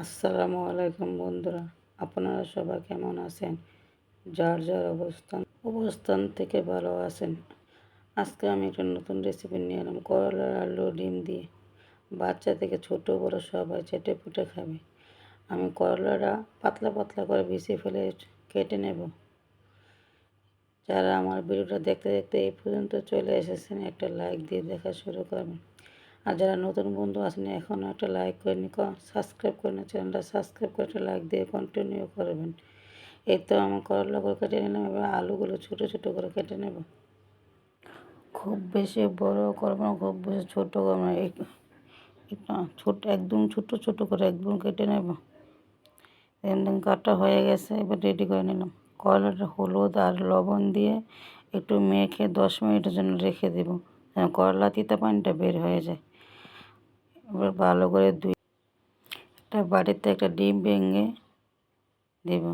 আসসালামু আলাইকুম বন্ধুরা, আপনারা সবাই কেমন আছেন? যার যার অবস্থান থেকে ভালো আছেন। আজকে আমি একটা নতুন রেসিপি নিয়ে এলাম, করলার আলু ডিম দিয়ে। বাচ্চা থেকে ছোট বড় সবাই চেটে পুটে খাবে। আমি করলাটা পাতলা পাতলা করে ভিজিয়ে ফেলে কেটে নেব। যারা আমার ভিডিওটা দেখতে দেখতে এই পর্যন্ত চলে এসেছেন, একটা লাইক দিয়ে দেখা শুরু করবেন। আর যারা নতুন বন্ধু আছেন এখনও একটা লাইক করেনি, সাবস্ক্রাইব করে না, চ্যানেলটা সাবস্ক্রাইব করে একটা লাইক দিয়ে কন্টিনিউ করবেন। এই তো আমি করলাগুলো কেটে নিলাম, এবার আলুগুলো ছোটো ছোটো করে কেটে নেব। খুব বেশি বড় করবো না, খুব বেশি ছোটো করবো না, ছোট একদম ছোটো ছোটো করে একদম কেটে নেব। একদম কাটা হয়ে গেছে, এবার রেডি করে নিলাম। করলাটা হলুদ আর লবণ দিয়ে একটু মেখে 10 মিনিটের জন্য রেখে দেবো, করলা তিতা পানিটা বের হয়ে যায়। এবার ভালো করে একটা বাটিতে একটা ডিম ভেঙে দেব।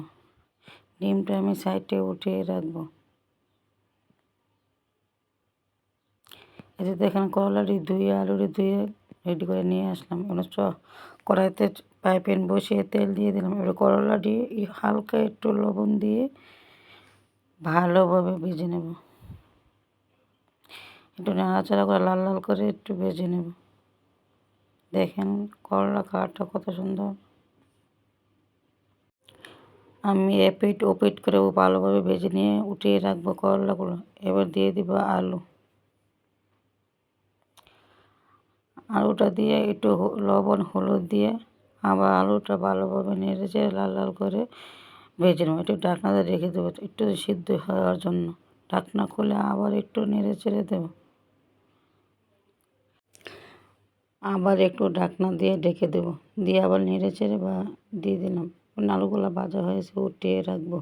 ডিমটা আমি সাইডে উঠিয়ে রাখবো। এই যে দেখেন, করলাটি ধুয়ে আলুটি ধুয়ে রেডি করে নিয়ে আসলাম। এবার কড়াইতে ফ্রাই প্যান বসিয়ে তেল দিয়ে দিলাম। এবার করলাটি হালকা একটু লবণ দিয়ে ভালোভাবে ভেজে নেব। একটু নাড়াচাড়া করে লাল লাল করে একটু ভেজে নেব। দেখেন করলা কালারটা কত সুন্দর। আমি এপিট ওপিট করে ভালোভাবে ভেজে নিয়ে উঠিয়ে রাখবো করলাগুলো। এবার দিয়ে দিব আলু। আলুটা দিয়ে একটু লবণ হলুদ দিয়ে আবার আলুটা ভালোভাবে নেড়ে চেড়ে লাল লাল করে ভেজে নেব। একটু ঢাকনা দিয়ে রেখে দেবো একটু সিদ্ধ হওয়ার জন্য। ঢাকনা খুলে আবার একটু নেড়ে চেড়ে দেবো। আবার একটু ঢাকনা দিয়ে ঢেকে দেবো, দিয়ে আবার নেড়ে চেড়ে দিয়ে দিলাম। আলুগুলো ভাজা হয়েছে, উঠিয়ে রাখবো।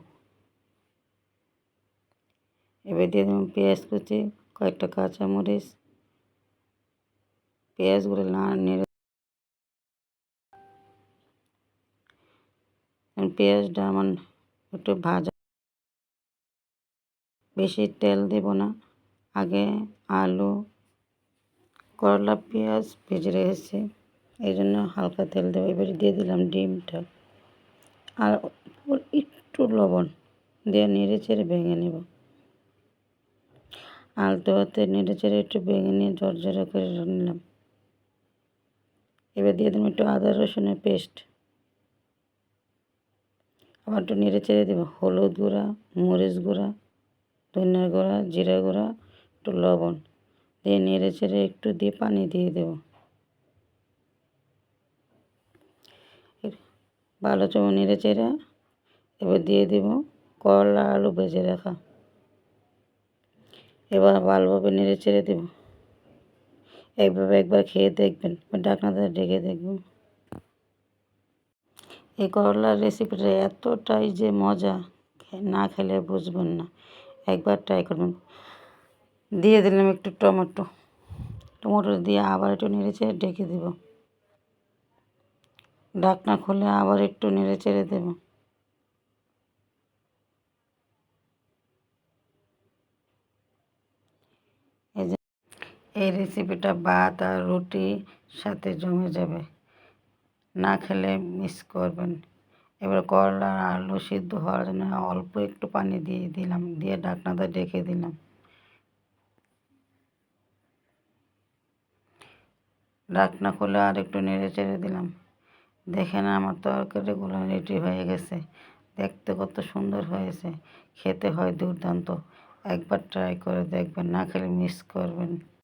এবার দিয়ে দেবো পেঁয়াজ কুচি, কয়েকটা কাঁচামরিচ। পেঁয়াজগুলো নেড়ে পেঁয়াজটা আমার একটু ভাজা, বেশি তেল দেব না। আগে আলু করলা পেঁয়াজ ভেজে রেখেছি, এই জন্য হালকা তেল দেবো। এবারে দিয়ে দিলাম ডিমটা আর একটু লবণ দিয়ে নেড়ে চেড়ে ভেঙে নেব। আলতো হাতে নেড়ে চেড়ে একটু ভেঙে নিয়ে ঝরঝরে করে নিলাম। এবার দিয়ে দিলাম একটু আদা রসুনের পেস্ট। আবার একটু নেড়ে চেড়ে দেবো। হলুদ গুঁড়া, মরিচ গুঁড়া, ধনিয়া গুঁড়া, জিরা গুঁড়া, একটু লবণ দিয়ে নেড়ে চেড়ে একটু দিয়ে পানি দিয়ে দেবো। ভালো চমো নেড়ে চেড়ে এবার দিয়ে দেব করলা আলু ভেজে রাখা। এবার ভালোভাবে নেড়ে চেড়ে দেবো। এইভাবে একবার খেয়ে দেখবেন, ঢাকনা দিয়ে ঢেকে দেখবেন। এই করলার রেসিপিটা এতটাই যে মজা, না খেলে বুঝবেন না। একবার ট্রাই করবেন। দিয়ে দিলাম একটু টমেটো দিয়ে আবার একটু নেড়ে চেড়ে ঢেকে দেব। ঢাকনা খুলে আবার একটু নেড়ে চেড়ে দেব। এই যে এই রেসিপিটা ভাত আর রুটির সাথে জমে যাবে, না খেলে মিস করবেন। এবার করলা আর আলু সিদ্ধ হওয়ার জন্য অল্প একটু পানি দিয়ে দিলাম, দিয়ে ঢাকনাটা ঢেকে দিলাম। ঢাকনা খুলে আর একটু নেড়ে চেড়ে দিলাম। দেখেন আমার তরকারিগুলো রেডি হয়ে গেছে। দেখতে কত সুন্দর হয়েছে, খেতে হয় দুর্দান্ত। একবার ট্রাই করে দেখবেন, না খেলে মিস করবেন।